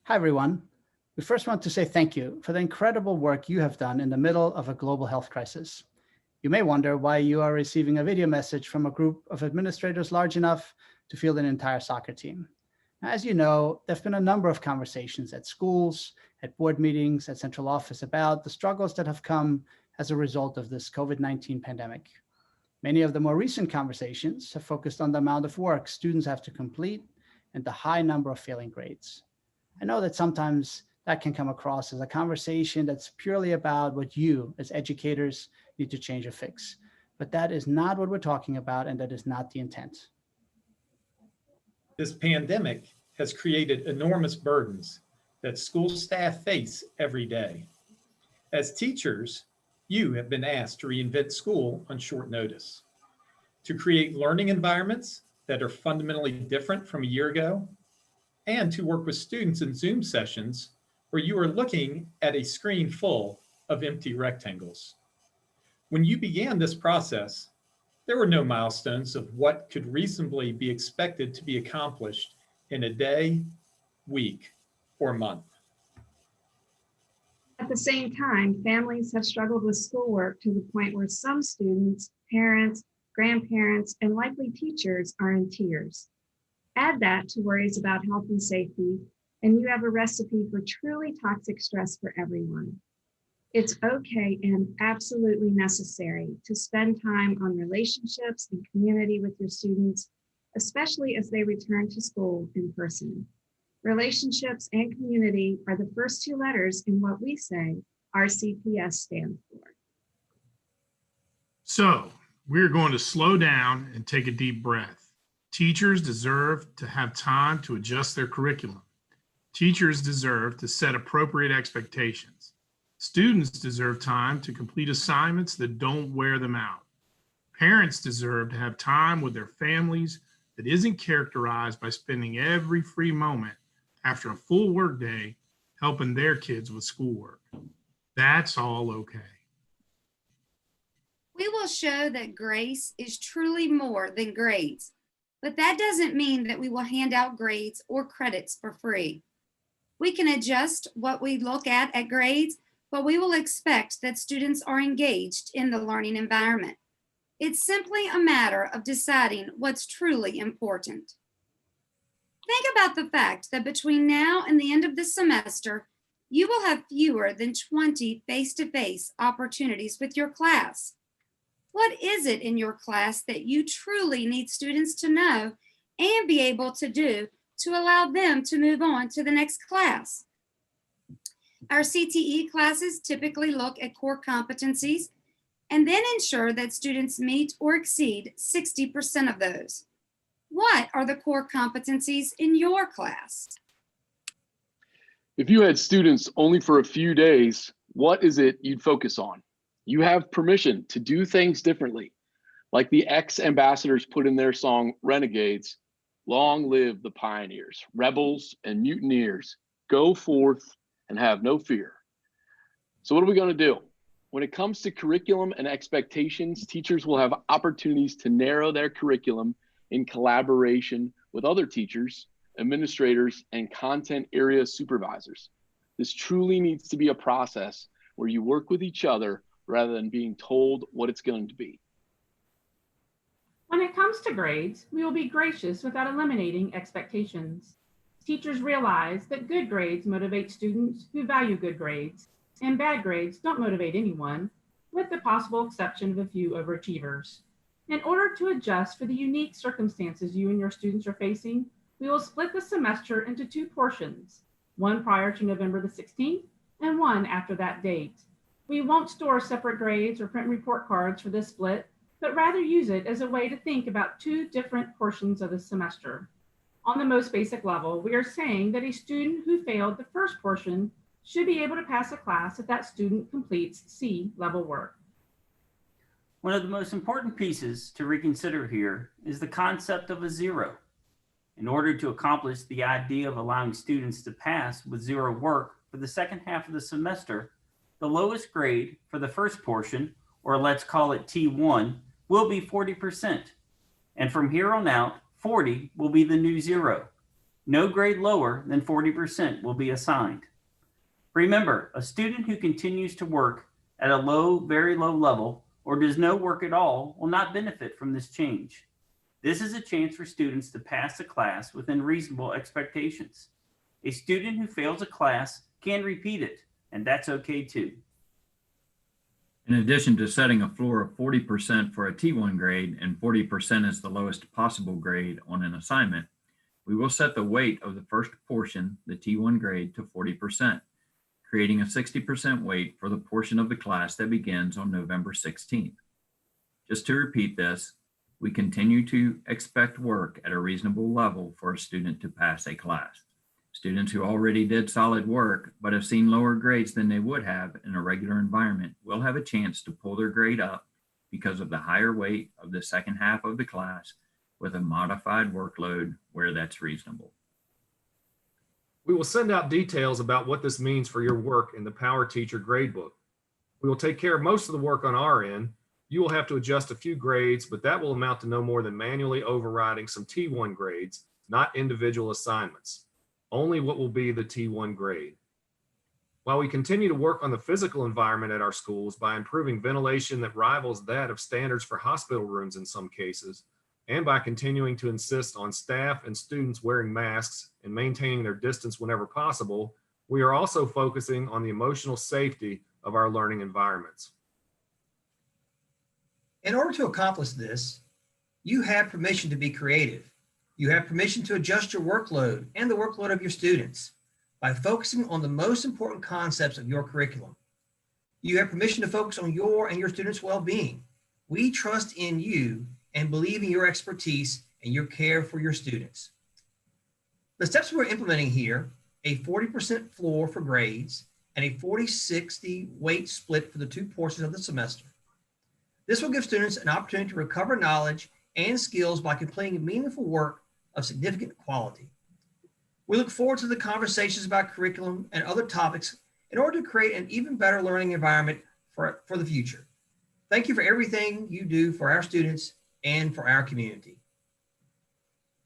Hi, everyone. We first want to say thank you for the incredible work you have done in the middle of a global health crisis. You may wonder why you are receiving a video message from a group of administrators large enough to field an entire soccer team. As you know, there have been a number of conversations at schools, at board meetings, at central office about the struggles that have come as a result of this COVID-19 pandemic. Many of the more recent conversations have focused on the amount of work students have to complete and the high number of failing grades. I know that sometimes that can come across as a conversation that's purely about what you as educators need to change or fix, but that is not what we're talking about, and that is not the intent. This pandemic has created enormous burdens that school staff face every day. As teachers, you have been asked to reinvent school on short notice, to create learning environments that are fundamentally different from a year ago, and to work with students in Zoom sessions where you are looking at a screen full of empty rectangles. When you began this process, there were no milestones of what could reasonably be expected to be accomplished in a day, week, or month. At the same time, families have struggled with schoolwork to the point where some students, parents, grandparents, and likely teachers are in tears. Add that to worries about health and safety, and you have a recipe for truly toxic stress for everyone. It's okay and absolutely necessary to spend time on relationships and community with your students, especially as they return to school in person. Relationships and community are the first two letters in what we say our CPS stands for. So we're going to slow down and take a deep breath. Teachers deserve to have time to adjust their curriculum. Teachers deserve to set appropriate expectations. Students deserve time to complete assignments that don't wear them out. Parents deserve to have time with their families that isn't characterized by spending every free moment after a full workday helping their kids with schoolwork. That's all okay. We will show that grace is truly more than grades, but that doesn't mean that we will hand out grades or credits for free. We can adjust what we look at grades, but we will expect that students are engaged in the learning environment. It's simply a matter of deciding what's truly important. Think about the fact that between now and the end of the semester, you will have fewer than 20 face-to-face opportunities with your class. What is it in your class that you truly need students to know and be able to do to allow them to move on to the next class? Our CTE classes typically look at core competencies and then ensure that students meet or exceed 60% of those. What are the core competencies in your class? If you had students only for a few days, what is it you'd focus on? You have permission to do things differently. Like the ex-ambassadors put in their song, Renegades, long live the pioneers, rebels and mutineers, go forth and have no fear. So what are we going to do? When it comes to curriculum and expectations, teachers will have opportunities to narrow their curriculum in collaboration with other teachers, administrators, and content area supervisors. This truly needs to be a process where you work with each other rather than being told what it's going to be. When it comes to grades, we will be gracious without eliminating expectations. Teachers realize that good grades motivate students who value good grades, and bad grades don't motivate anyone, with the possible exception of a few overachievers. In order to adjust for the unique circumstances you and your students are facing, we will split the semester into two portions, one prior to November the 16th and one after that date. We won't store separate grades or print report cards for this split, but rather use it as a way to think about two different portions of the semester. On the most basic level, we are saying that a student who failed the first portion should be able to pass a class if that student completes C-level work. One of the most important pieces to reconsider here is the concept of a zero. In order to accomplish the idea of allowing students to pass with zero work for the second half of the semester, the lowest grade for the first portion, or let's call it T1, will be 40%. And from here on out, 40 will be the new zero. No grade lower than 40% will be assigned. Remember, a student who continues to work at a low, very low level, or does no work at all will not benefit from this change. This is a chance for students to pass a class within reasonable expectations. A student who fails a class can repeat it, and that's okay too. In addition to setting a floor of 40% for a T1 grade and 40% is the lowest possible grade on an assignment, we will set the weight of the first portion, the T1 grade, to 40%, creating a 60% weight for the portion of the class that begins on November 16th. Just to repeat this, we continue to expect work at a reasonable level for a student to pass a class. Students who already did solid work but have seen lower grades than they would have in a regular environment will have a chance to pull their grade up because of the higher weight of the second half of the class with a modified workload where that's reasonable. We will send out details about what this means for your work in the Power Teacher gradebook. We will take care of most of the work on our end. You will have to adjust a few grades, but that will amount to no more than manually overriding some T1 grades, not individual assignments. Only what will be the T1 grade. While we continue to work on the physical environment at our schools by improving ventilation that rivals that of standards for hospital rooms in some cases, and by continuing to insist on staff and students wearing masks and maintaining their distance whenever possible, we are also focusing on the emotional safety of our learning environments. In order to accomplish this, you have permission to be creative. You have permission to adjust your workload and the workload of your students by focusing on the most important concepts of your curriculum. You have permission to focus on your and your students' well-being. We trust in you and believe in your expertise and your care for your students. The steps we're implementing here, a 40% floor for grades and a 40-60 weight split for the two portions of the semester. This will give students an opportunity to recover knowledge and skills by completing meaningful work of significant quality. We look forward to the conversations about curriculum and other topics in order to create an even better learning environment for the future. Thank you for everything you do for our students and for our community.